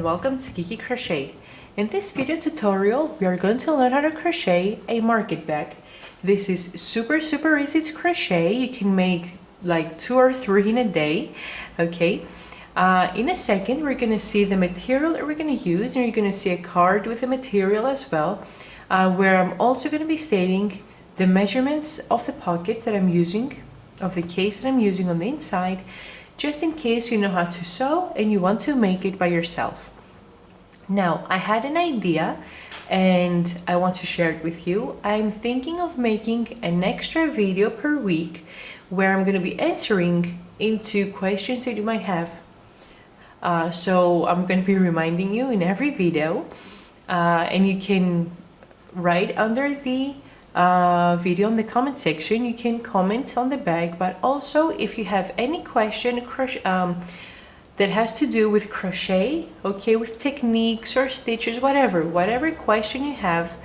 welcome to Kiki Crochet. In this video tutorial, we are going to learn how to crochet a market bag. This is super easy to crochet. You can make like 2 or 3 in a day, okay? In a second, we're going to see the material that we're going to use, and you're going to see a card with the material as well, where I'm also going to be stating the measurements of the pocket that I'm using, of the case that I'm using on the inside, just in case you know how to sew and you want to make it by yourself. Now, I had an idea and I want to share it with you. I'm thinking of making an extra video per week where I'm going to be answering into questions that you might have. So I'm going to be reminding you in every video, and you can write under the video in the comment section. You can comment on the bag, but also if you have any question that has to do with crochet, okay, with techniques or stitches, whatever question you have,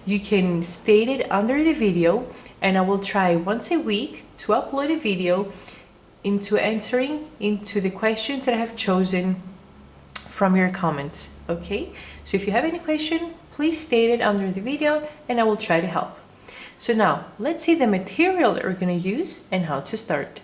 you can state it under the video, and I will try once a week to upload a video into answering into the questions that I have chosen from your comments. Okay, so if you have any question, please state it under the video and I will try to help. So now let's see the material that we're going to use and how to start.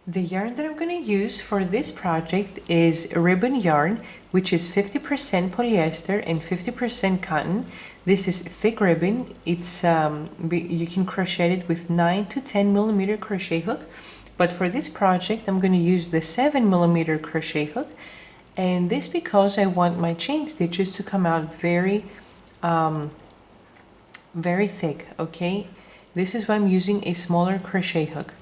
The yarn that I'm going to use for this project is ribbon yarn, which is 50% polyester and 50% cotton. This is thick ribbon. It's you can crochet it with 9 to 10 millimeter crochet hook, but for this project I'm going to use the 7 millimeter crochet hook, and this because I want my chain stitches to come out very thick. Okay, this is why I'm using a smaller crochet hook.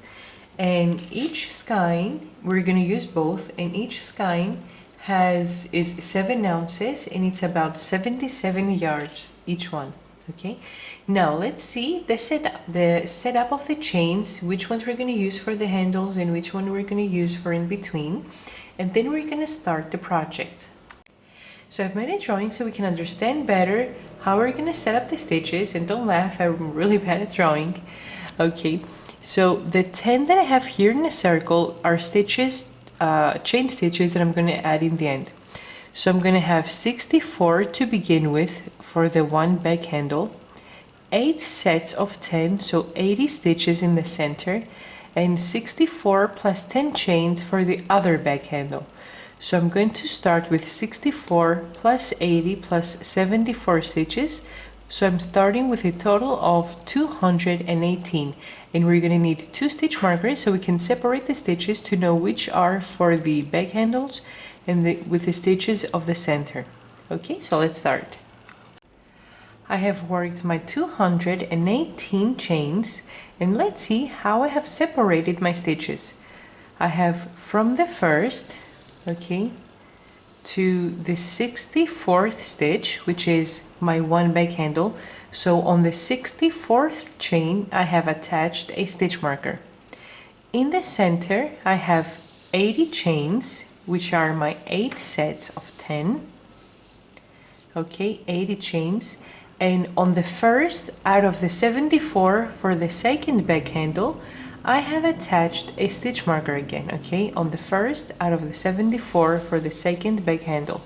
And each skein, we're going to use both, and each skein is 7 ounces and it's about 77 yards each one. Okay, now let's see the setup of the chains, which ones we're going to use for the handles and which one we're going to use for in between, and then we're going to start the project. So I've made a drawing so we can understand better how we're going to set up the stitches, and don't laugh, I'm really bad at drawing. Okay, so the 10 that I have here in a circle are stitches, chain stitches that I'm going to add in the end. So I'm going to have 64 to begin with for the one bag handle, 8 sets of 10, so 80 stitches in the center, and 64 plus 10 chains for the other bag handle. So I'm going to start with 64 plus 80 plus 74 stitches. So I'm starting with a total of 218, and we're going to need 2 stitch markers so we can separate the stitches to know which are for the bag handles and with the stitches of the center. Okay, so let's start. I have worked my 218 chains, and let's see how I have separated my stitches. I have from the first, okay, to the 64th stitch, which is my one bag handle. So on the 64th chain I have attached a stitch marker. In the center I have 80 chains, which are my 8 sets of 10. Okay, 80 chains, and on the first out of the 74 for the second bag handle I have attached a stitch marker again, okay, on the first out of the 74 for the second bag handle.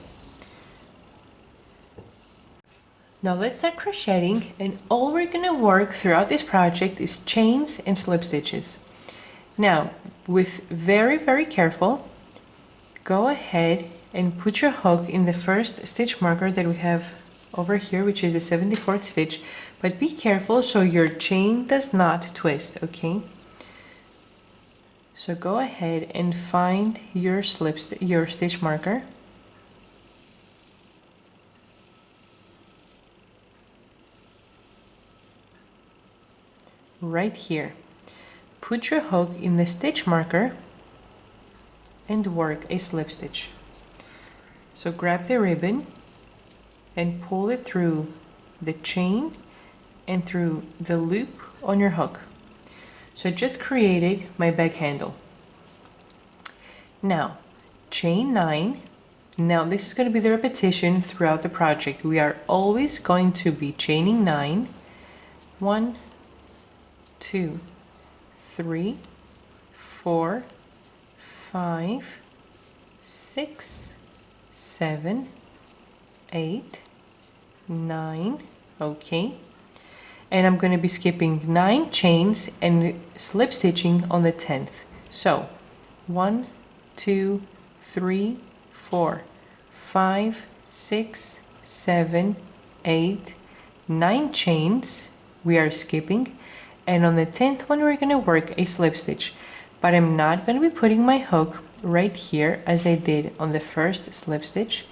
Now let's start crocheting, and all we're going to work throughout this project is chains and slip stitches. Now, with very careful, go ahead and put your hook in the first stitch marker that we have over here, which is the 74th stitch, but be careful so your chain does not twist, okay? So go ahead and find your stitch marker. Right here. Put your hook in the stitch marker and work a slip stitch. So grab the ribbon and pull it through the chain and through the loop on your hook. So I just created my bag handle. Now, chain 9. Now this is going to be the repetition throughout the project. We are always going to be chaining 9. 1, 2, 3, 4, 5, 6, 7, 8, 9. Okay, and I'm going to be skipping 9 chains and slip stitching on the 10th. So 1, 2, 3, 4, 5, 6, 7, 8, 9 chains we are skipping, and on the 10th one we're going to work a slip stitch, but I'm not going to be putting my hook right here as I did on the first slip stitch.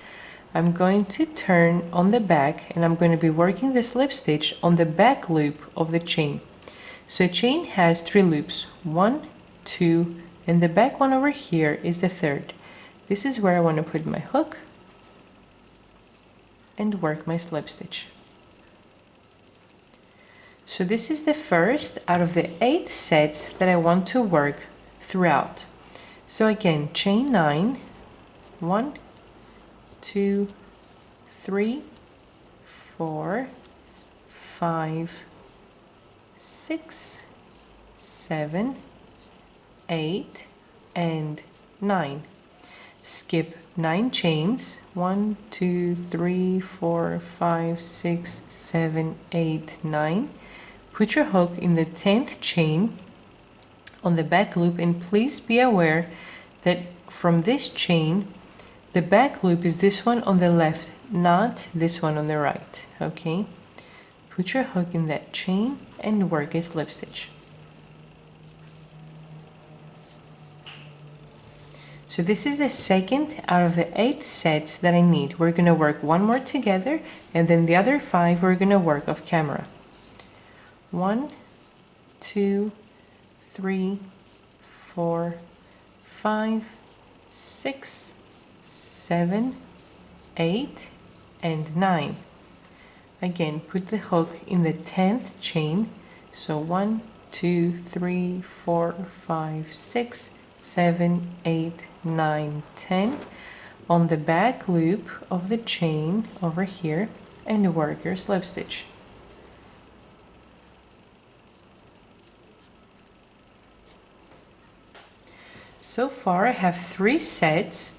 I'm going to turn on the back and I'm going to be working the slip stitch on the back loop of the chain. So a chain has 3 loops, 1, 2, and the back one over here is the 3rd. This is where I want to put my hook and work my slip stitch. So this is the first out of the 8 sets that I want to work throughout. So again, chain 9, 1, 2, 3, 4, 5, 6, 7, 8, and 9. Skip 9 chains, 1, 2, 3, 4, 5, 6, 7, 8, 9. Put your hook in the 10th chain on the back loop, and please be aware that from this chain the back loop is this one on the left, not this one on the right. Okay, put your hook in that chain and work a slip stitch. So this is the second out of the 8 sets that I need. We're going to work one more together, and then the other 5 we're going to work off camera. 1, 2, 3, 4, 5, 6, 7, 8, and 9. Again, put the hook in the 10th chain. So 1, 2, 3, 4, 5, 6, 7, 8, 9, 10 on the back loop of the chain over here, and work your slip stitch. So far I have 3 sets.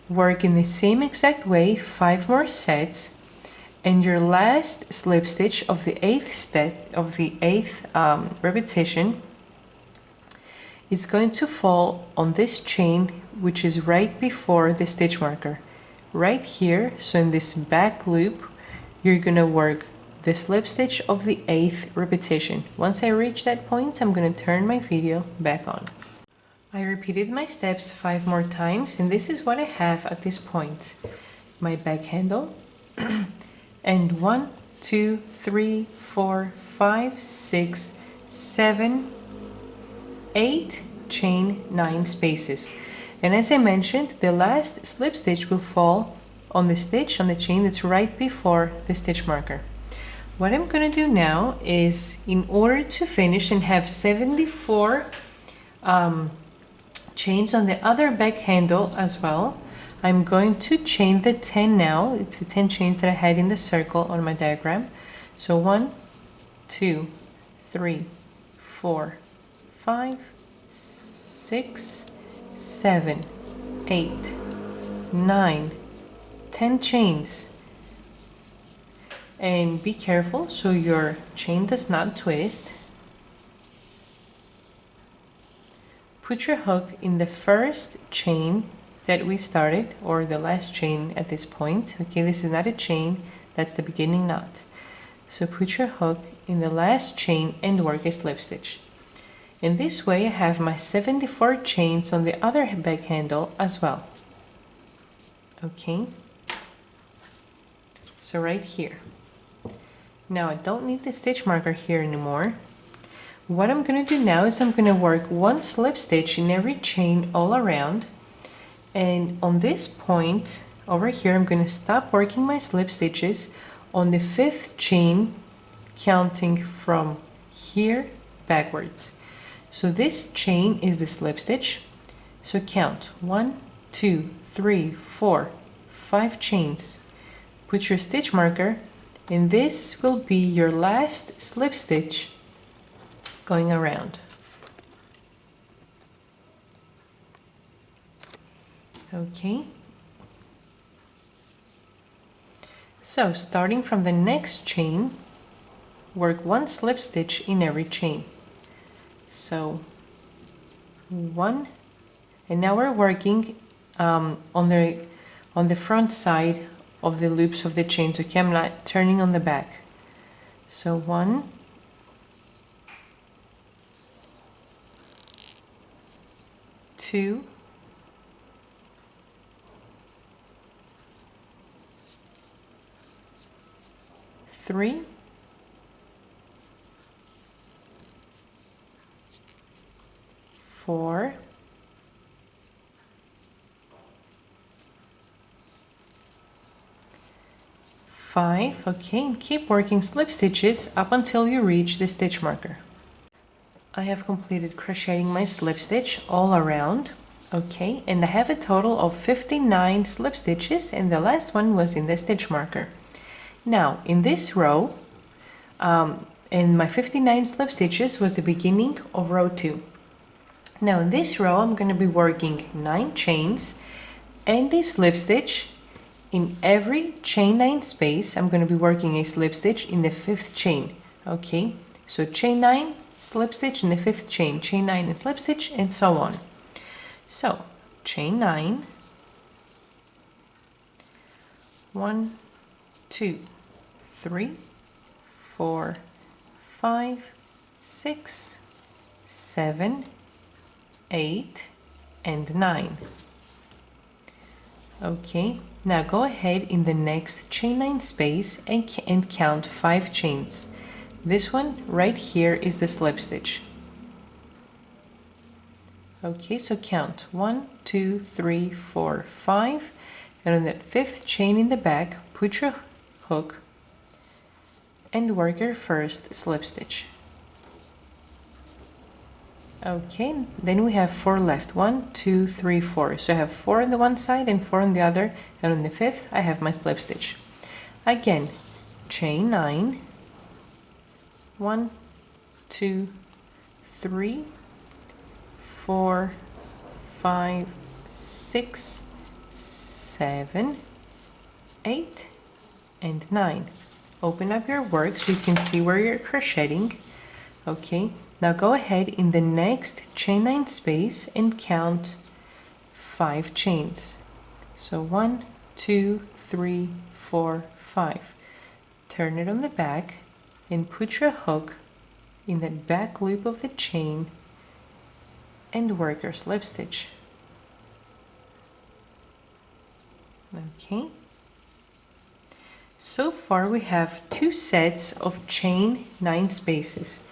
Work in the same exact way 5 more sets, and your last slip stitch of the 8th repetition is going to fall on this chain, which is right before the stitch marker right here. So in this back loop you're gonna work the slip stitch of the 8th repetition. Once I reach that point, I'm gonna turn my video back on. I repeated my steps 5 more times, and this is what I have at this point. My back handle and 1, 2, 3, 4, 5, 6, 7, 8 chain 9 spaces. And as I mentioned, the last slip stitch will fall on the stitch on the chain that's right before the stitch marker. What I'm going to do now is, in order to finish and have 74 chains on the other back handle as well, I'm going to chain the 10 now. It's the 10 chains that I had in the circle on my diagram. So 1, 2, 3, 4, 5, 6, 7, 8, 9, 10 chains. And be careful so your chain does not twist. Put your hook in the first chain that we started, or the last chain at this point. Okay, this is not a chain, that's the beginning knot. So put your hook in the last chain and work a slip stitch. In this way I have my 74 chains on the other back handle as well. Okay, so right here. Now I don't need the stitch marker here anymore. What I'm going to do now is I'm going to work 1 slip stitch in every chain all around, and on this point over here I'm going to stop working my slip stitches on the 5th chain, counting from here backwards. So this chain is the slip stitch, so count 1, 2, 3, 4, 5 chains. Put your stitch marker, and this will be your last slip stitch going around. Okay, So starting from the next chain, work 1 slip stitch in every chain. So 1, and now we're working on the front side of the loops of the chain, so I'm not turning on the back. So 1, 2, 3, 4, 5, okay, and keep working slip stitches up until you reach the stitch marker. I have completed crocheting my slip stitch all around, okay, and I have a total of 59 slip stitches, and the last one was in the stitch marker. Now in this row, and my 59 slip stitches was the beginning of row 2. Now in this row I'm going to be working 9 chains and a slip stitch. In every chain 9 space, I'm going to be working a slip stitch in the 5th chain. Okay, so chain 9, slip stitch in the 5th chain, chain 9 and slip stitch, and so on. So chain 9, 1, 2, 3, 4, 5, 6, 7, 8, and 9. Okay, now go ahead in the next chain 9 space and count 5 chains. This one right here is the slip stitch. Okay, so count 1, 2, 3, 4, 5, and on that 5th chain in the back, put your hook and work your first slip stitch. Okay, then we have 4 left. 1, 2, 3, 4. So I have 4 on the one side and 4 on the other, and on the 5th I have my slip stitch. Again, chain 9, 1, 2, 3, 4, 5, 6, 7, 8, and 9. Open up your work so you can see where you're crocheting. Okay, now go ahead in the next chain 9 space and count 5 chains. So 1, 2, 3, 4, 5. Turn it on the back and put your hook in the back loop of the chain and work your slip stitch. Okay. So far we have 2 sets of chain 9 spaces.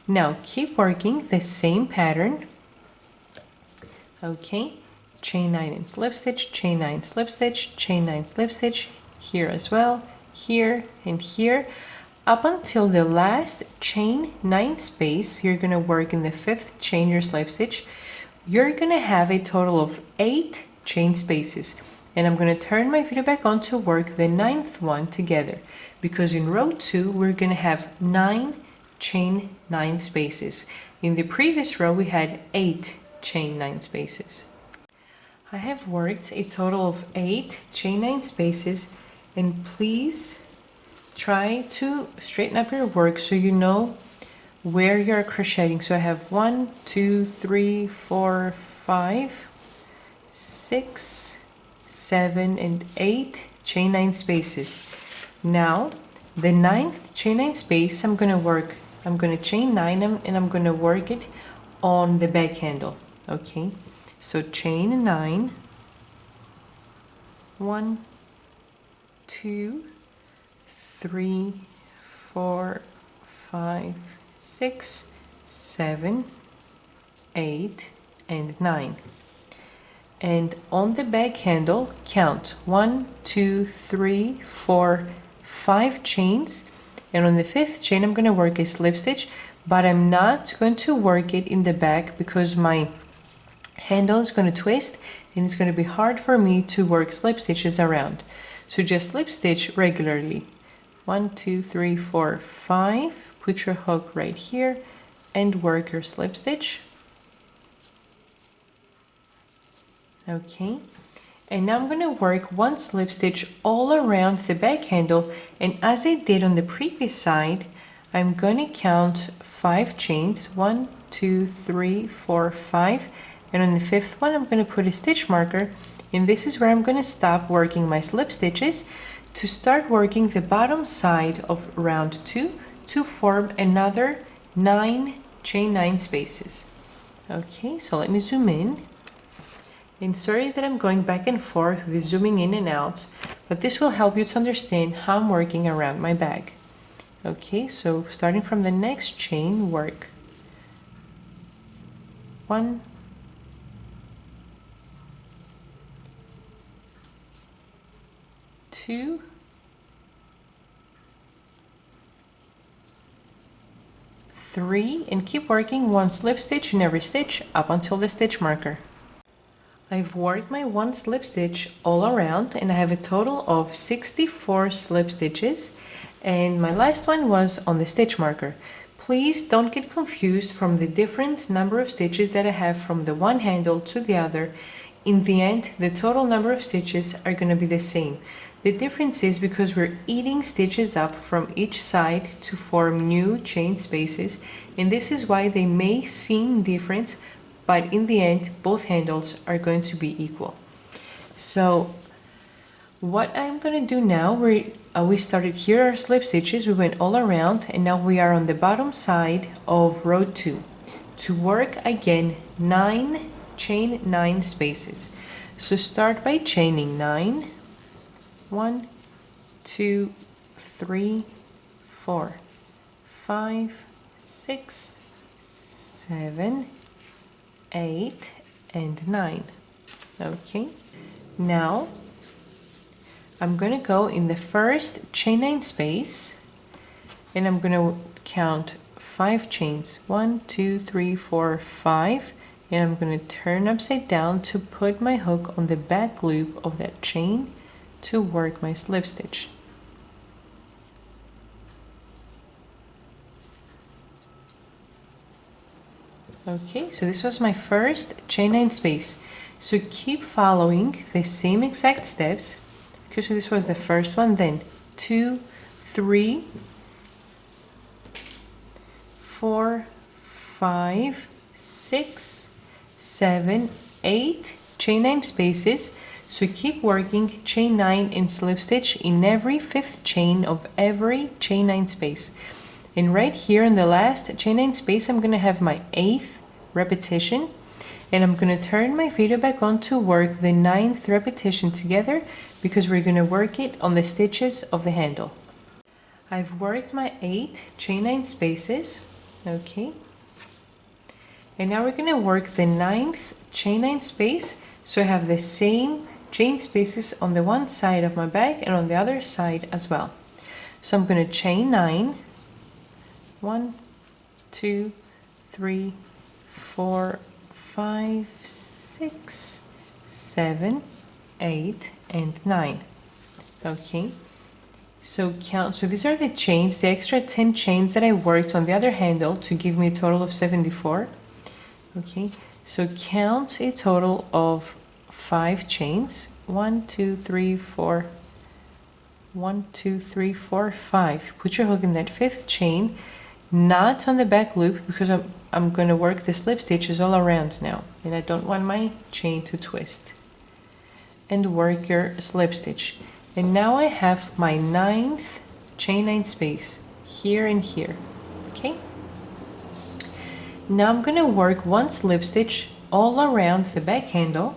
Now keep working the same pattern. Okay, chain 9 and slip stitch, chain 9 slip stitch, chain 9 slip stitch, here as well, here and here, up until the last chain 9 space. You're going to work in the 5th chain your slip stitch. You're going to have a total of 8 chain spaces, and I'm going to turn my video back on to work the 9th one together, because in row 2 we're going to have 9 chain 9 spaces. In the previous row we had 8 chain 9 spaces. I have worked a total of 8 chain 9 spaces, and please try to straighten up your work so you know where you're crocheting. So I have 1, 2, 3, 4, 5, 6, 7, and 8 chain 9 spaces. Now the 9th chain 9 space I'm going to chain 9 and I'm going to work it on the back handle. Okay, so chain 9, 1, 2, 3, 4, 5, 6, 7, 8, and 9. And on the back handle, count 1, 2, 3, 4, 5 chains, and on the 5th chain I'm going to work a slip stitch, but I'm not going to work it in the back because my handle is going to twist and it's going to be hard for me to work slip stitches around. So just slip stitch regularly. 1, 2, 3, 4, 5. Put your hook right here and work your slip stitch. Okay, And now I'm going to work one slip stitch all around the back handle, and as I did on the previous side, I'm going to count 5 chains, 1, 2, 3, 4, 5, and on the 5th one I'm going to put a stitch marker, and this is where I'm going to stop working my slip stitches to start working the bottom side of round 2 to form another 9 chain 9 spaces. Okay, so let me zoom in. And sorry that I'm going back and forth with zooming in and out, but this will help you to understand how I'm working around my bag. Okay, so starting from the next chain, work 1, 2, 3, and keep working one slip stitch in every stitch up until the stitch marker. I've worked my one slip stitch all around, and I have a total of 64 slip stitches, and my last one was on the stitch marker. Please don't get confused from the different number of stitches that I have from the one handle to the other. In the end, the total number of stitches are going to be the same. The difference is because we're eating stitches up from each side to form new chain spaces, and this is why they may seem different, but in the end, both handles are going to be equal. So what I'm going to do now, we started here our slip stitches, we went all around, and now we are on the bottom side of row 2 to work again 9 chain 9 spaces. So start by chaining 9, 1, 2, 3, 4, 5, 6, 7, 8, and 9. Okay, now I'm going to go in the first chain 9 space, and I'm going to count 5 chains, 1, 2, 3, 4, 5, and I'm going to turn upside down to put my hook on the back loop of that chain to work my slip stitch. Okay, so this was my first chain 9 space. So keep following the same exact steps. Okay, so this was the first one, then 2, 3, 4, 5, 6, 7, 8 chain 9 spaces. So keep working chain 9 and slip stitch in every 5th chain of every chain 9 space. And right here in the last chain 9 space, I'm going to have my 8th repetition, and I'm going to turn my video back on to work the 9th repetition together, because we're going to work it on the stitches of the handle. I've worked my 8 chain 9 spaces, okay, and now we're going to work the 9th chain 9 space, so I have the same chain spaces on the one side of my bag and on the other side as well. So I'm going to chain 9, 1, 2, 3, 4, 5, 6, 7, 8, and 9. Okay, so count. So these are the chains, the extra 10 chains that I worked on the other handle to give me a total of 74. Okay, so count a total of 5 chains. 1, 2, 3, 4. 1, 2, 3, 4, 5. Put your hook in that 5th chain, not on the back loop, because I'm going to work the slip stitches all around now, and I don't want my chain to twist. And work your slip stitch. And now I have my 9th chain 9 space here and here. Okay, now I'm going to work one slip stitch all around the back handle,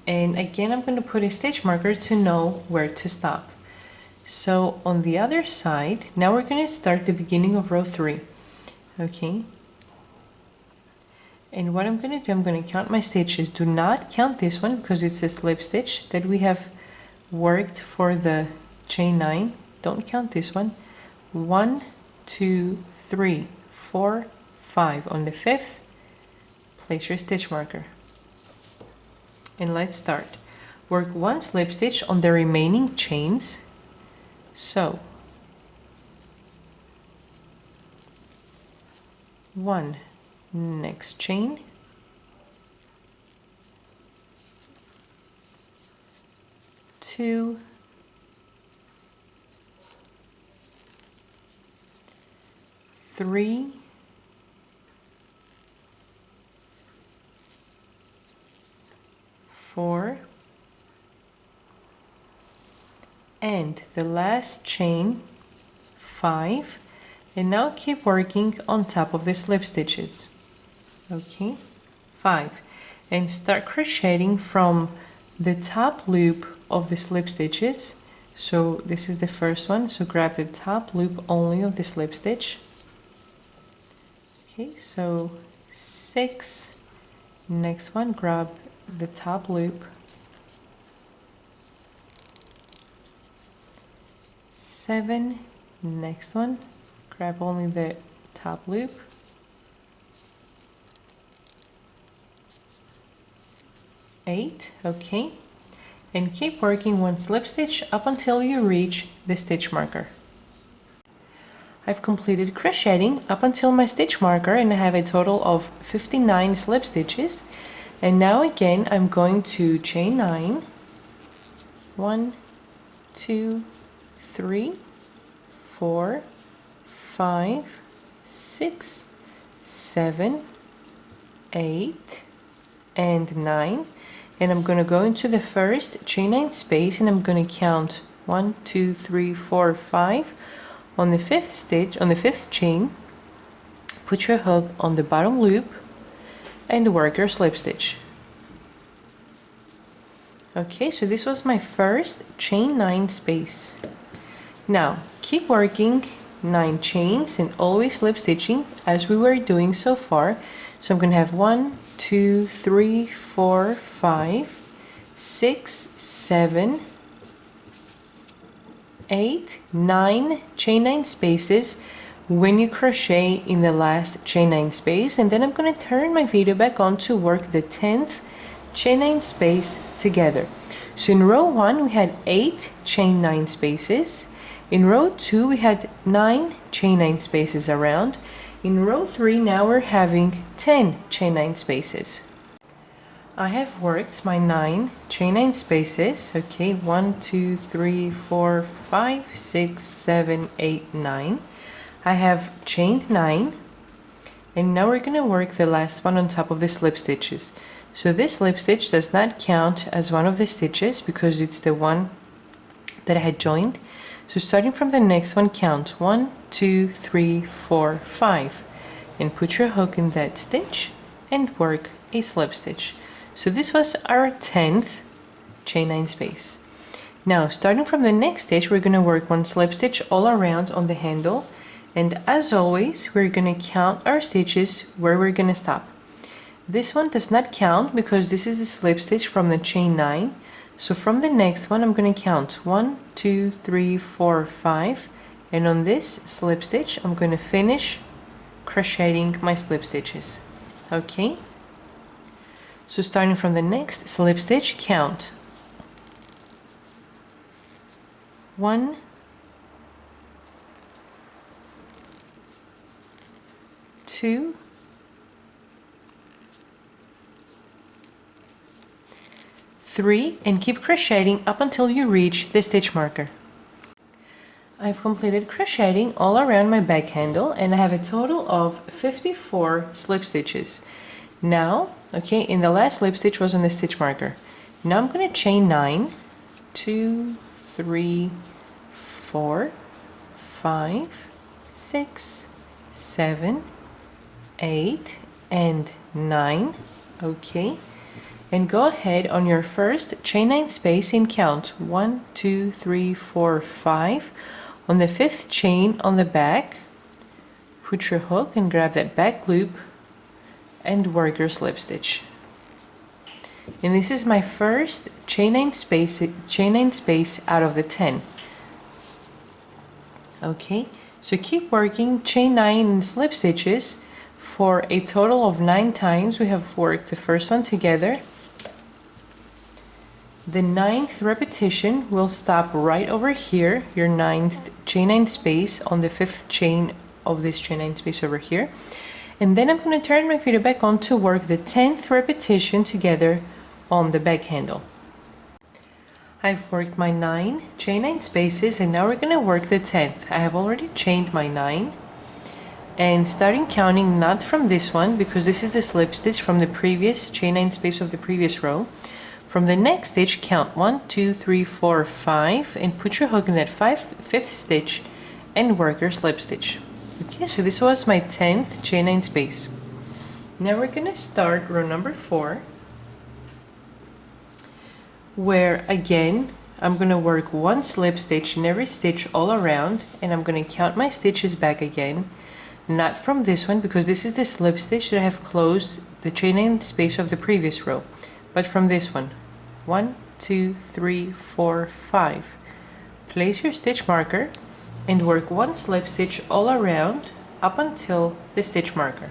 and again I'm going to put a stitch marker to know where to stop. So on the other side, now we're going to start the beginning of row 3. Okay, and what I'm going to do, I'm going to count my stitches. Do not count this one because it's a slip stitch that we have worked for the chain 9. Don't count this one. 1, 2, 3, 4, 5. On the 5th, place your stitch marker. And let's start. Work one slip stitch on the remaining chains. So 1, next chain, 2, 3, 4, and the last chain 5, and now keep working on top of the slip stitches. Okay, 5, and start crocheting from the top loop of the slip stitches. So this is the first one, so grab the top loop only of the slip stitch. Okay, so 6, next one, grab the top loop, 7, next one, grab only the top loop, 8, okay, and keep working one slip stitch up until you reach the stitch marker. I've completed crocheting up until my stitch marker, and I have a total of 59 slip stitches. And now again I'm going to chain 9, 1, 2, 3, 4, 5, 6, 7, 8, and 9, and I'm going to go into the first chain 9 space, and I'm going to count 1, 2, 3, 4, 5 on the 5th stitch, on the 5th chain. Put your hook on the bottom loop and work your slip stitch. Okay, so this was my first chain 9 space. Now keep working 9 chains and always slip stitching as we were doing so far. So I'm going to have 1, 2, 3, 4, 5, 6, 7, 8, 9 chain 9 spaces when you crochet in the last chain 9 space, and then I'm going to turn my video back on to work the 10th chain 9 space together. So in row 1 we had 8 chain 9 spaces, in row 2 we had 9 chain 9 spaces around, in row 3 now we're having 10 chain 9 spaces. I have worked my 9 chain 9 spaces, okay, 1, 2, 3, 4, 5, 6, 7, 8, 9. I have chained 9, and now we're going to work the last one on top of the slip stitches. So this slip stitch does not count as one of the stitches because it's the one that I had joined. So starting from the next one, count 1, 2, 3, 4, 5, and put your hook in that stitch and work a slip stitch. So this was our 10th chain 9 space. Now starting from the next stitch, we're going to work one slip stitch all around on the handle, and as always we're going to count our stitches where we're going to stop. This one does not count because this is the slip stitch from the chain 9. So from the next one I'm going to count 1, 2, 3, 4, 5, and on this slip stitch I'm going to finish crocheting my slip stitches. Okay, so starting from the next slip stitch, count 1, 2, 3, and keep crocheting up until you reach the stitch marker. I've completed crocheting all around my back handle, and I have a total of 54 slip stitches. Now, okay, in the last slip stitch was on the stitch marker. Now I'm going to chain 9, 2, 3, 4, 5, 6, 7, 8, and 9. Okay, and go ahead on your first chain 9 space and count 1, 2, 3, 4, 5 on the 5th chain on the back. Put your hook and grab that back loop and work your slip stitch. And this is my first chain 9 space out of the 10. Okay, so keep working chain 9 slip stitches for a total of 9 times. We have worked the first one together. The 9th repetition will stop right over here, your 9th chain 9 space on the 5th chain of this chain 9 space over here. And then I'm going to turn my video back on to work the 10th repetition together on the back handle. I've worked my 9 chain 9 spaces, and now we're going to work the 10th. I have already chained my 9, and starting counting not from this one, because this is the slip stitch from the previous chain 9 space of the previous row. From the next stitch, count 1, 2, 3, 4, 5, and put your hook in that fifth stitch and work your slip stitch. Okay, so this was my 10th chain 9 space. Now we're going to start row number 4, where again I'm going to work 1 slip stitch in every stitch all around, and I'm going to count my stitches back again, not from this one because this is the slip stitch that I have closed the chain 9 space of the previous row, but from this one. 1, 2, 3, 4, 5. Place your stitch marker and work 1 slip stitch all around up until the stitch marker.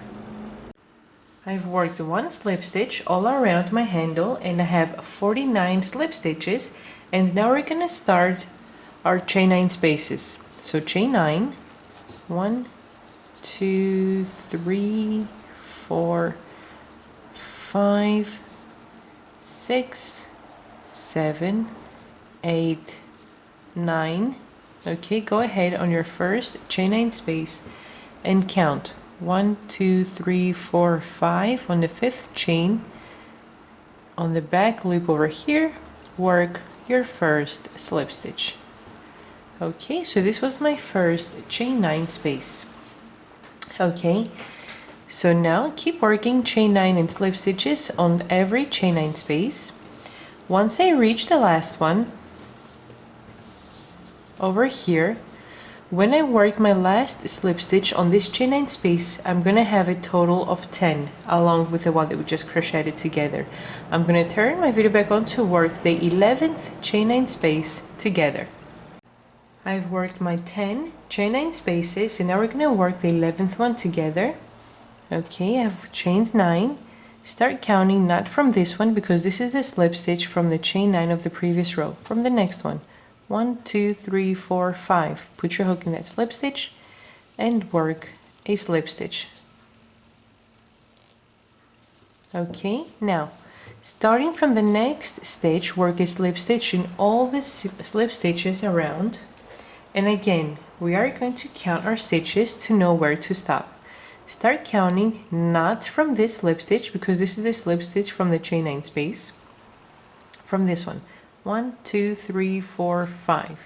I've worked 1 slip stitch all around my handle, and I have 49 slip stitches, and now we're gonna start our chain 9 spaces. So chain 9, 1, 2, 3, 4, 5, 6, 7, 8, 9. Okay, go ahead on your first chain 9 space and count 1, 2, 3, 4, 5 on the 5th chain. On the back loop over here, work your first slip stitch. Okay, so this was my first chain 9 space. Okay, so now keep working chain 9 and slip stitches on every chain 9 space. Once I reach the last one over here, when I work my last slip stitch on this chain 9 space, I'm gonna have a total of 10 along with the one that we just crocheted together. I'm gonna turn my video back on to work the 11th chain 9 space together. I've worked my 10 chain 9 spaces, and now we're gonna work the 11th one together. Okay, I've chained 9. Start counting not from this one because this is the slip stitch from the chain 9 of the previous row. From the next one. 1, 2, 3, 4, 5. Put your hook in that slip stitch and work a slip stitch. Okay, now starting from the next stitch, work a slip stitch in all the slip stitches around, and again we are going to count our stitches to know where to stop. Start counting not from this slip stitch because this is the slip stitch from the chain 9 space. From this one. 1, 2, 3, 4, 5.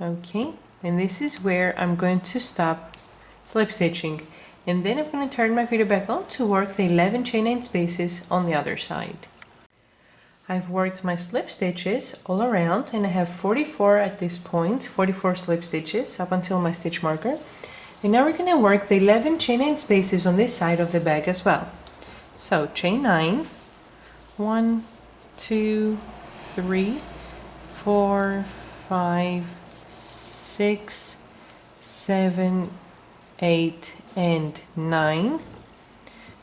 Okay, and this is where I'm going to stop slip stitching, and then I'm going to turn my video back on to work the 11 chain 9 spaces on the other side. I've worked my slip stitches all around, and I have 44 at this point, 44 slip stitches up until my stitch marker. And now we're going to work the 11 chain 9 spaces on this side of the bag as well. So chain 9, 1, 2, 3, 4, 5, 6, 7, 8, and 9.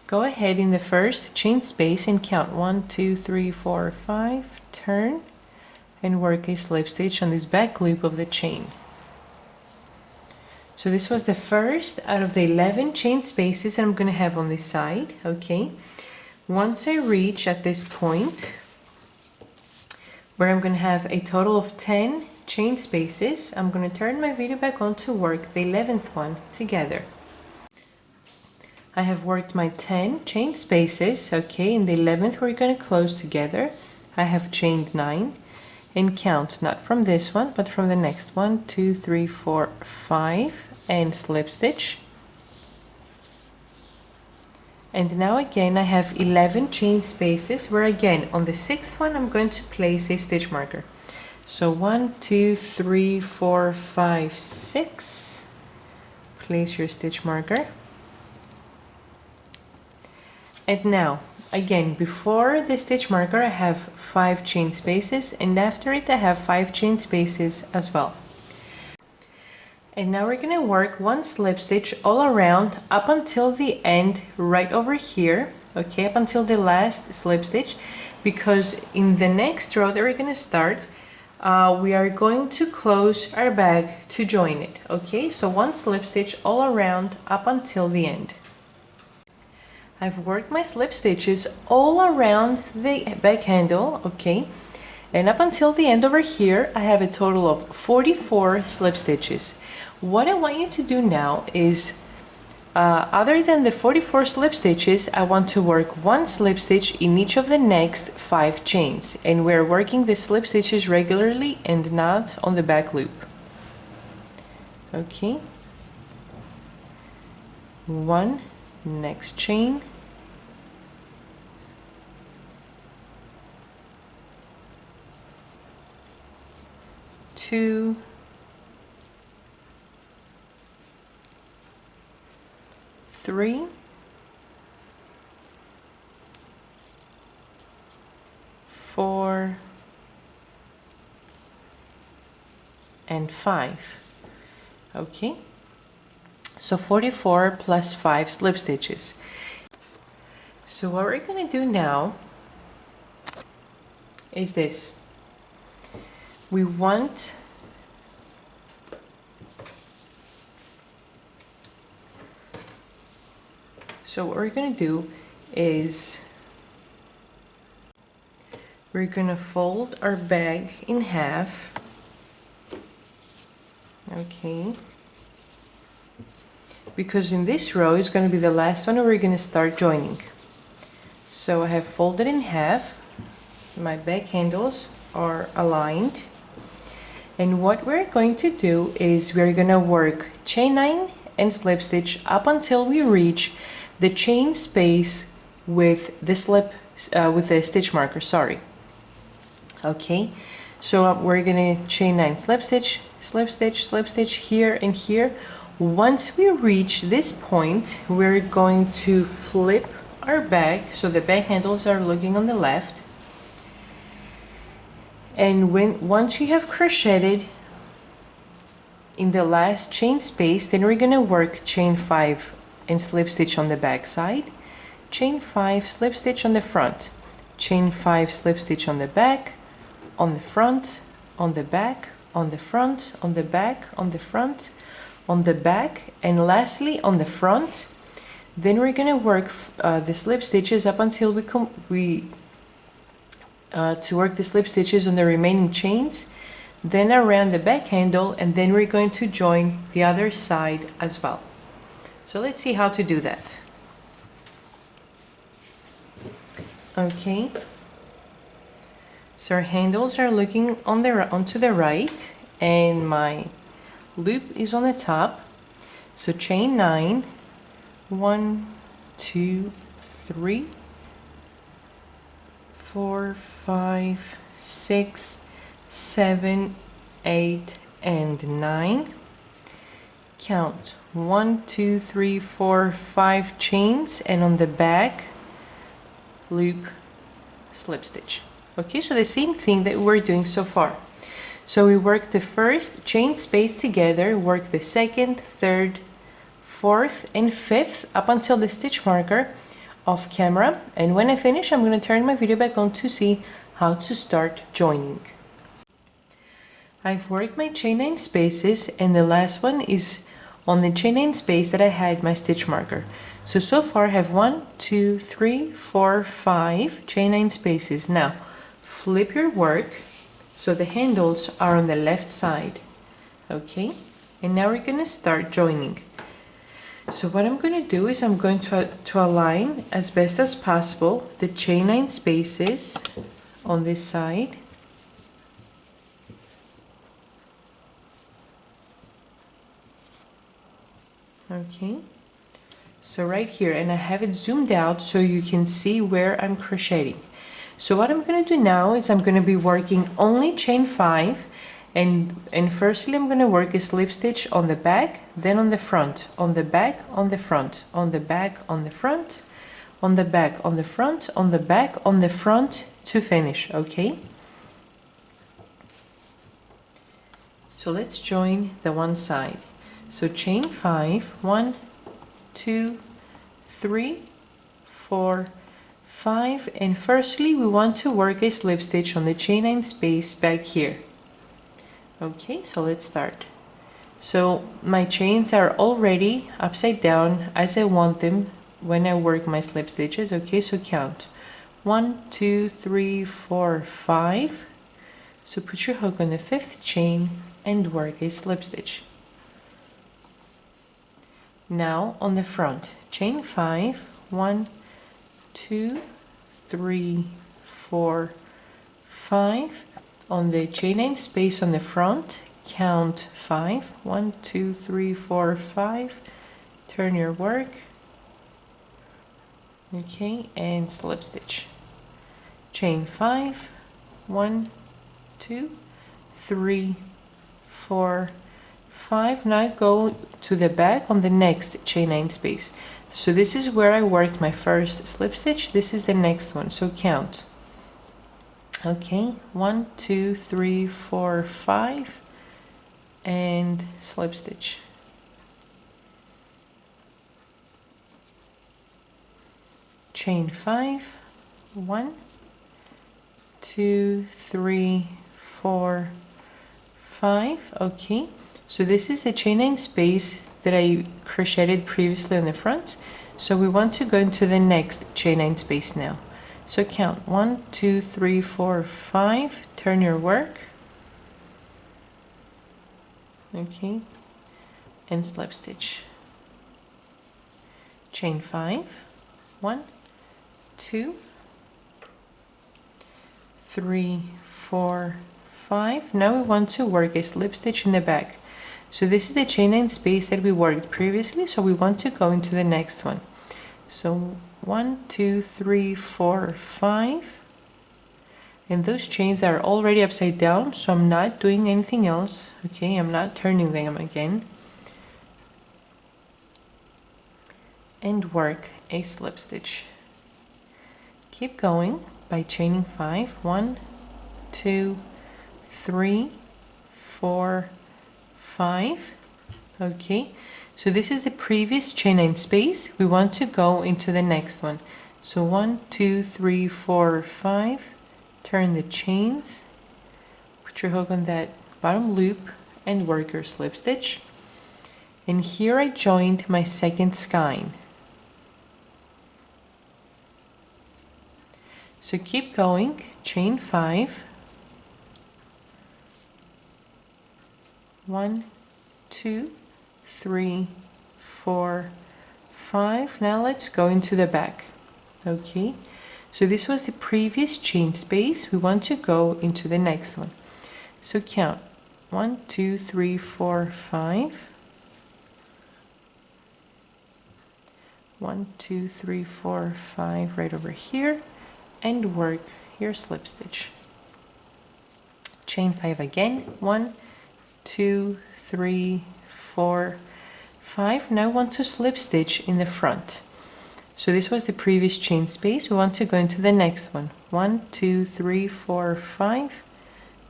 Go ahead in the first chain space and count 1, 2, 3, 4, 5, turn, and work a slip stitch on this back loop of the chain. So this was the first out of the 11 chain spaces that I'm going to have on this side. Okay, once I reach at this point where I'm going to have a total of 10 chain spaces, I'm going to turn my video back on to work the 11th one together. I have worked my 10 chain spaces. Okay, in the 11th we're going to close together. I have chained 9 and count not from this one but from the next one. 2, 3, 4, 5 and slip stitch, and now again I have 11 chain spaces where again on the 6th one I'm going to place a stitch marker. So 1, 2, 3, 4, 5, 6. Place your stitch marker, and now again before the stitch marker I have 5 chain spaces, and after it I have 5 chain spaces as well. And now we're going to work 1 slip stitch all around up until the end right over here. Okay, up until the last slip stitch, because in the next row that we're going to start we are going to close our bag to join it. Okay, so 1 slip stitch all around up until the end. I've worked my slip stitches all around the back handle, okay? And up until the end over here, I have a total of 44 slip stitches. What I want you to do now is, other than the 44 slip stitches, I want to work one slip stitch in each of the next 5 chains. And we're working the slip stitches regularly and not on the back loop. Okay. One, next chain. 2, 3, 4, and 5. Okay, so 44 plus 5 slip stitches. So what we're going to do now is this. We want so what we're going to do is we're going to fold our bag in half. Okay, because in this row is going to be the last one we're going to start joining. So I have folded in half, my bag handles are aligned, and what we're going to do is we're going to work chain 9 and slip stitch up until we reach the chain space with the stitch marker, sorry. Okay, so we're going to chain 9, slip stitch, slip stitch, slip stitch here and here. Once we reach this point, we're going to flip our bag so the bag handles are looking on the left. And once you have crocheted in the last chain space, then we're going to work chain 5 and slip stitch on the back side, chain 5, slip stitch on the front, chain 5, slip stitch on the back, on the front, on the back, on the front, on the back, on the front, on the back, and lastly on the front. Then we're going to work the slip stitches up until to work the slip stitches on the remaining chains, then around the back handle, and then we're going to join the other side as well. So let's see how to do that. Okay, so our handles are looking onto the right, and my loop is on the top. So chain 9, 1, 2, 3, 4, 5, 6, 7, 8, and 9. Count 1, 2, 3, 4, 5 chains, and on the back loop slip stitch. Okay, so the same thing that we're doing so far. So we work the first chain space together, work the second, third, fourth, and fifth up until the stitch marker off camera, and when I finish I'm going to turn my video back on to see how to start joining. I've worked my chain 9 spaces, and the last one is on the chain 9 space that I had my stitch marker. So far I have 1, 2, 3, 4, 5 chain 9 spaces. Now flip your work so the handles are on the left side. Okay, and now we're going to start joining. So what I'm going to do is I'm going to align as best as possible the chain 9 spaces on this side. Okay, so right here, and I have it zoomed out so you can see where I'm crocheting. So what I'm going to do now is I'm going to be working only chain 5, and firstly I'm going to work a slip stitch on the back, then on the front, on the back, on the front, on the back, on the front, on the back, on the front, on the back, on the front to finish. Okay, so let's join the one side. So chain 5, 1, 2, 3, 4, 5, and firstly we want to work a slip stitch on the chain 9 space back here. Okay, so let's start. So my chains are already upside down as I want them when I work my slip stitches. Okay, so count 1, 2, 3, 4, 5. So put your hook on the 5th chain and work a slip stitch. Now on the front, chain 5, 1, 2, 3, 4, 5. On the chain 8 space on the front, count 5, 1, 2, 3, 4, 5. Turn your work. Okay, and slip stitch. Chain 5, 1, 2, 3, 4, 5. Now go to the back on the next chain 9 space. So this is where I worked my first slip stitch. This is the next one, so count. Okay, 1, 2, 3, 4, 5, and slip stitch. Chain 5, 1, 2, 3, 4, 5. Okay, so this is the chain 9 space that I crocheted previously on the front. So we want to go into the next chain 9 space now. So count 1, 2, 3, 4, 5. Turn your work. Okay, and slip stitch. Chain 5, 1, 2, 3, 4, 5. Now we want to work a slip stitch in the back. So this is the chain 9 space that we worked previously, so we want to go into the next one. So 1, 2, 3, 4, 5. And those chains are already upside down, so I'm not doing anything else. Okay, I'm not turning them again. And work a slip stitch. Keep going by chaining 5. 1, 2, 3, 4, 5. Okay, so this is the previous chain 9 space. We want to go into the next one. So 1, 2, 3, 4, 5. Turn the chains, put your hook on that bottom loop and work your slip stitch. And here I joined my second skein. So keep going, chain 5. 1, 2, 3, 4, 5. Now let's go into the back. Okay, so this was the previous chain space. We want to go into the next one. So count 1, 2, 3, 4, 5. 1, 2, 3, 4, 5 right over here, and work your slip stitch. Chain 5 again. 1, 2, 3, 4, 5. Now I want to slip stitch in the front. So this was the previous chain space. We want to go into the next one. 1, 2, 3, 4, 5.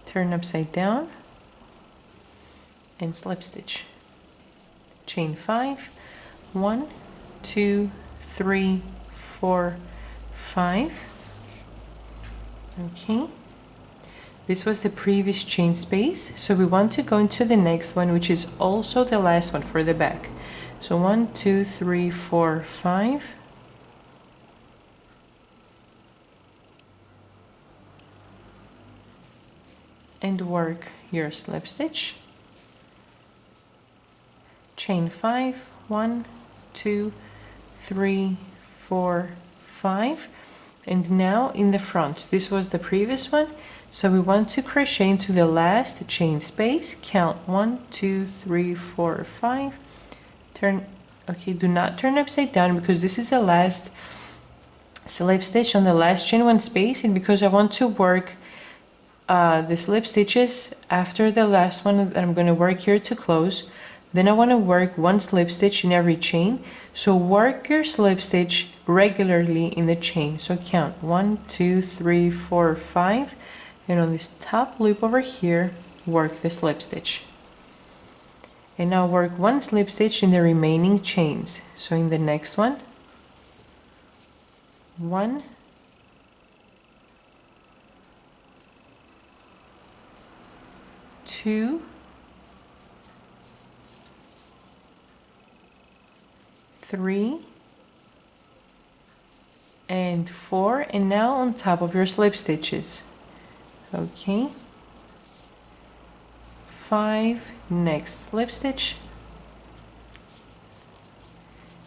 Turn upside down and slip stitch. Chain 5. 1, 2, 3, 4, 5. Okay. This was the previous chain space, so we want to go into the next one, which is also the last one for the back. So 1, 2, 3, 4, 5. And work your slip stitch. Chain 5, 1, 2, 3, 4, 5. And now in the front, this was the previous one, so we want to crochet into the last chain space. Count 1, 2, 3, 4, 5. Turn. Okay, do not turn upside down because this is the last slip stitch on the last chain 1 space, and because I want to work the slip stitches after the last one that I'm going to work here to close, then I want to work 1 slip stitch in every chain. So work your slip stitch regularly in the chain. So count 1, 2, 3, 4, 5, and on this top loop over here, work the slip stitch. And now work 1 slip stitch in the remaining chains. So in the next one, 1, 2, 3, and 4, and now on top of your slip stitches. Okay, 5, next slip stitch,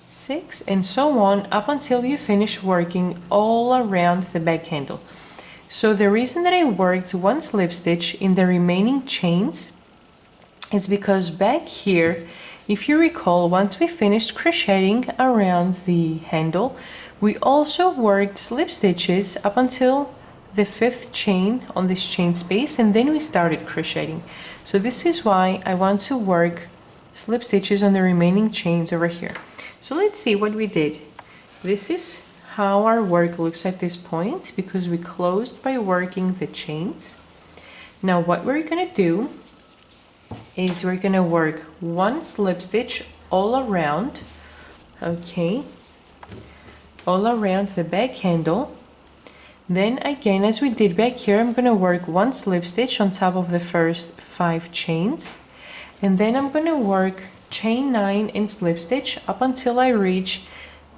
6, and so on up until you finish working all around the back handle. So the reason that I worked 1 slip stitch in the remaining chains is because back here, if you recall, once we finished crocheting around the handle, we also worked slip stitches up until the 5th chain on this chain space, and then we started crocheting. So this is why I want to work slip stitches on the remaining chains over here. So let's see what we did. This is how our work looks at this point, because we closed by working the chains. Now what we're gonna do is we're gonna work 1 slip stitch all around, okay, all around the back handle. Then again, as we did back here, I'm gonna work 1 slip stitch on top of the first 5 chains, and then I'm gonna work chain 9 and slip stitch up until I reach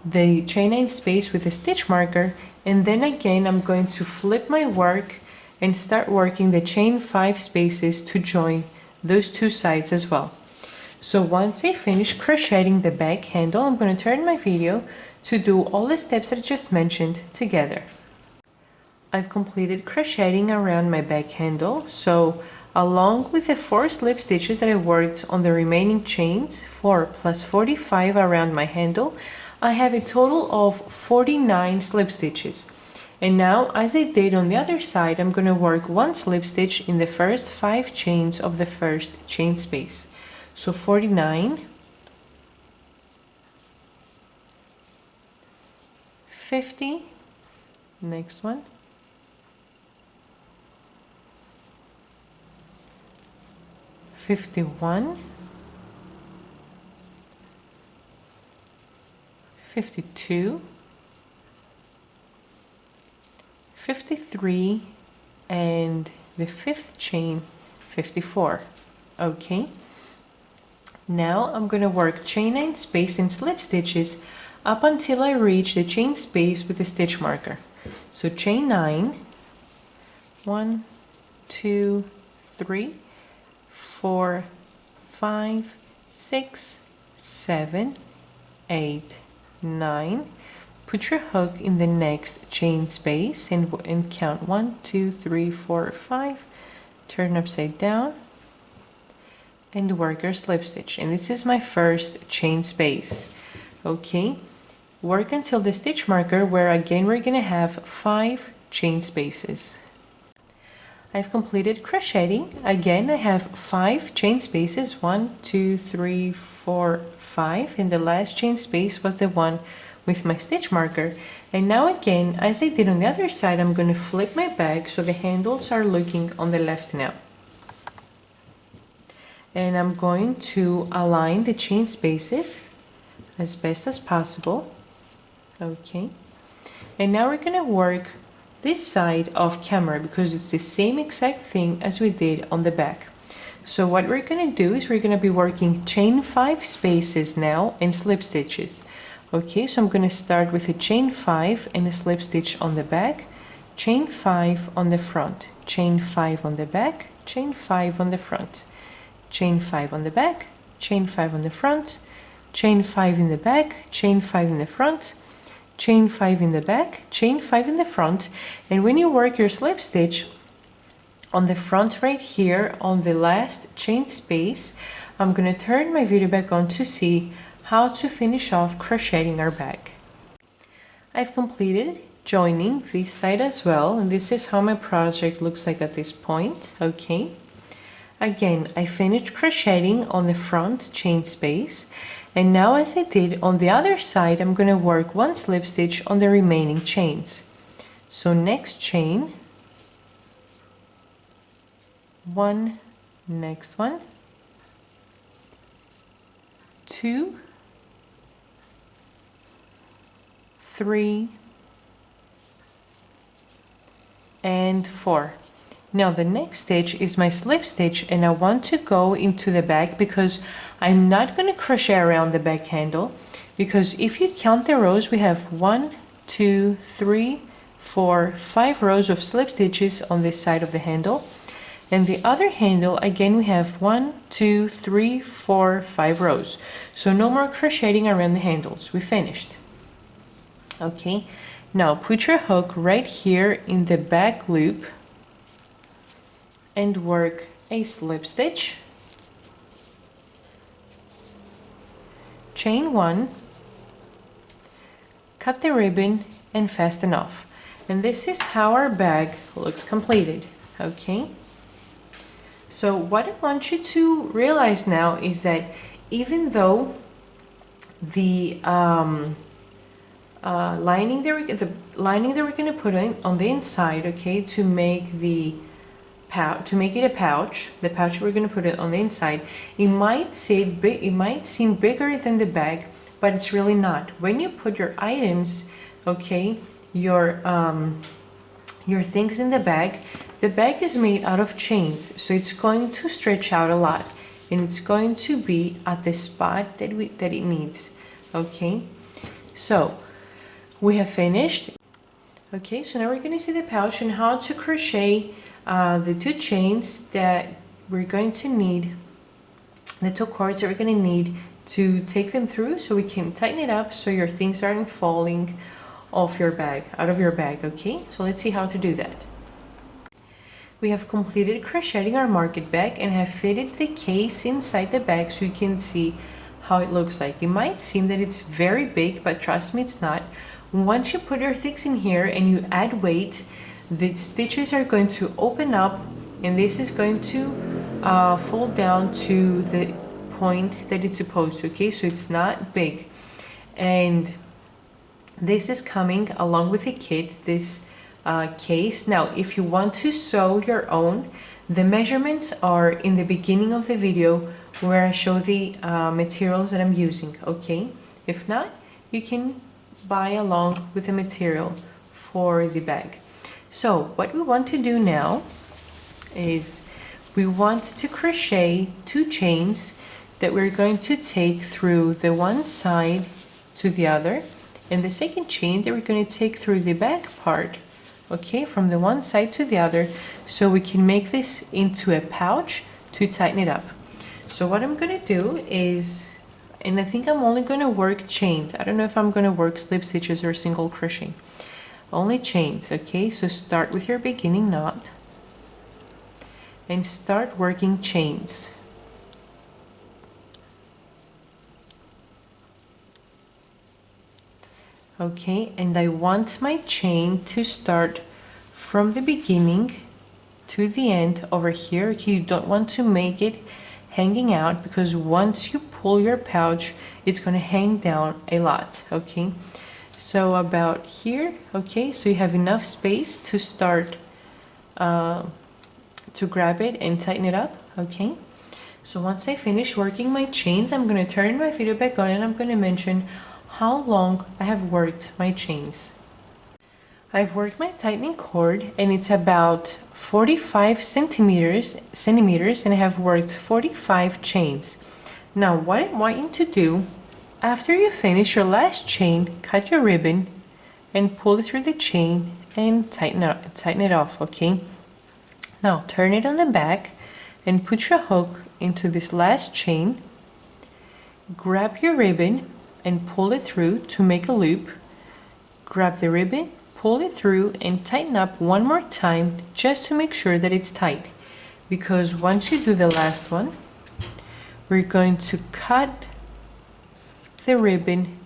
the chain 9 space with a stitch marker, and then again I'm going to flip my work and start working the chain 5 spaces to join those 2 sides as well. So once I finish crocheting the back handle, I'm going to turn my video to do all the steps that I just mentioned together. I've completed crocheting around my back handle, so along with the 4 slip stitches that I worked on the remaining chains, 4 plus 45 around my handle, I have a total of 49 slip stitches. And now, as I did on the other side, I'm going to work 1 slip stitch in the first 5 chains of the first chain space. So 49, 50, next one, 51, 52, 53, and the 5th chain, 54. Okay, now I'm going to work chain 9 space and slip stitches up until I reach the chain space with a stitch marker. So chain 9, 1, 2, 3, 4, 5, 6, 7, 8, 9. Put your hook in the next chain space and count 1, 2, 3, 4, 5. Turn upside down and work your slip stitch. And this is my first chain space. Okay, work until the stitch marker, where again we're gonna have 5 chain spaces. I've completed crocheting. Again, I have 5 chain spaces, 1, 2, 3, 4, 5, and the last chain space was the one with my stitch marker. And now again, as I did on the other side, I'm going to flip my bag so the handles are looking on the left now. And I'm going to align the chain spaces as best as possible. Okay, and now we're going to work this side off camera because it's the same exact thing as we did on the back. So what we're going to do is we're going to be working chain 5 spaces now and slip stitches. Okay, so I'm going to start with a chain 5 and a slip stitch on the back, chain 5 on the front, chain 5 on the back, chain 5 on the front, chain 5 on the back, chain 5 on the front, chain 5 in the back, chain 5 in the front, chain 5 in the back, chain 5 in the front. And when you work your slip stitch on the front right here on the last chain space, I'm going to turn my video back on to see how to finish off crocheting our bag. I've completed joining this side as well, and this is how my project looks like at this point. Okay, again, I finished crocheting on the front chain space, and now as I did on the other side, I'm going to work 1 slip stitch on the remaining chains. So next chain, 1, next one, 2, 3, and 4. Now the next stitch is my slip stitch, and I want to go into the back because I'm not going to crochet around the back handle, because if you count the rows, we have 1, 2, 3, 4, 5 rows of slip stitches on this side of the handle. And the other handle, again, we have 1, 2, 3, 4, 5 rows. So no more crocheting around the handles. We finished. Okay, now put your hook right here in the back loop and work a slip stitch, chain 1, cut the ribbon and fasten off. And this is how our bag looks completed. Okay, so what I want you to realize now is that even though the lining that we're going to put in on the inside, okay, to make the pouch, to make it a pouch, the pouch we're going to put it on the inside, it might seem bigger than the bag, but it's really not. When you put your items, okay, your things in the bag is made out of chains, so it's going to stretch out a lot, and it's going to be at the spot that it needs. Okay, so we have finished. Okay, so now we're going to see the pouch and how to crochet the 2 chains that we're going to need, the 2 cords that we're going to need to take them through, so we can tighten it up so your things aren't falling off your bag, out of your bag. Okay, so let's see how to do that. We have completed crocheting our market bag and have fitted the case inside the bag so you can see how it looks like. It might seem that it's very big, but trust me, it's not. Once you put your things in here and you add weight, the stitches are going to open up, and this is going to fold down to the point that it's supposed to. Okay, so it's not big, and this is coming along with the kit, this case. Now if you want to sew your own, the measurements are in the beginning of the video where I show the materials that I'm using. Okay, if not, you can buy along with the material for the bag. So what we want to do now is we want to crochet 2 chains that we're going to take through the one side to the other, and the second chain that we're going to take through the back part, okay, from the one side to the other, so we can make this into a pouch to tighten it up. So what I'm going to do is, and I think I'm only going to work chains. I don't know if I'm going to work slip stitches or single crochet. Only chains. Okay, so start with your beginning knot and start working chains. Okay, and I want my chain to start from the beginning to the end over here. Okay, you don't want to make it hanging out, because once you pull your pouch, it's going to hang down a lot. Okay, so about here. Okay, so you have enough space to start to grab it and tighten it up. Okay, so once I finish working my chains, I'm going to turn my video back on and I'm going to mention how long I have worked my chains. I've worked my tightening cord and it's about 45 centimeters, and I have worked 45 chains. Now what I want you to do, after you finish your last chain, cut your ribbon and pull it through the chain and tighten it off. Okay, now turn it on the back and put your hook into this last chain, grab your ribbon and pull it through to make a loop, grab the ribbon, pull it through and tighten up one more time just to make sure that it's tight, because once you do the last one, we're going to cut the ribbon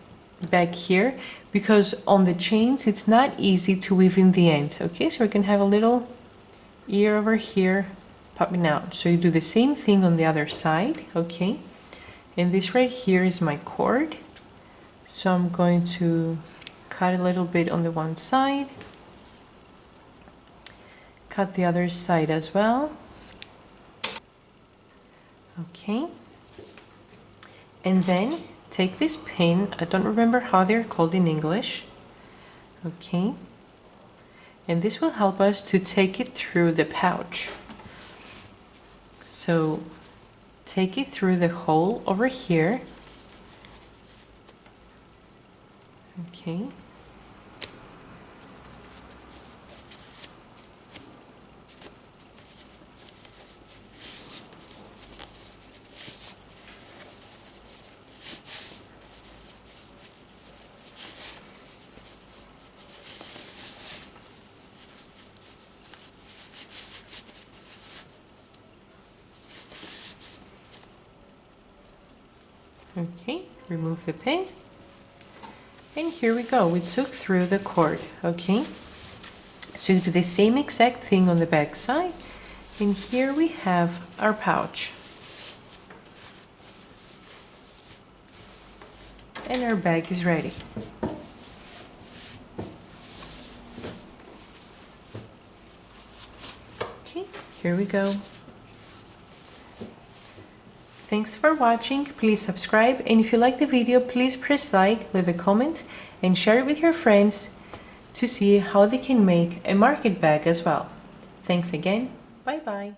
back here, because on the chains it's not easy to weave in the ends. Okay, so we can have a little ear over here popping out, so you do the same thing on the other side. Okay, and this right here is my cord, so I'm going to cut a little bit on the one side, cut the other side as well. Okay, and then take this pin, I don't remember how they're called in English. Okay, and this will help us to take it through the pouch. So take it through the hole over here. Okay, Okay, remove the pin. And here we go, we took through the cord, okay? So you do the same exact thing on the back side. And here we have our pouch. And our bag is ready. Okay, here we go. Thanks for watching, please subscribe, and if you like the video, please press like, leave a comment, and share it with your friends to see how they can make a market bag as well. Thanks again, bye bye.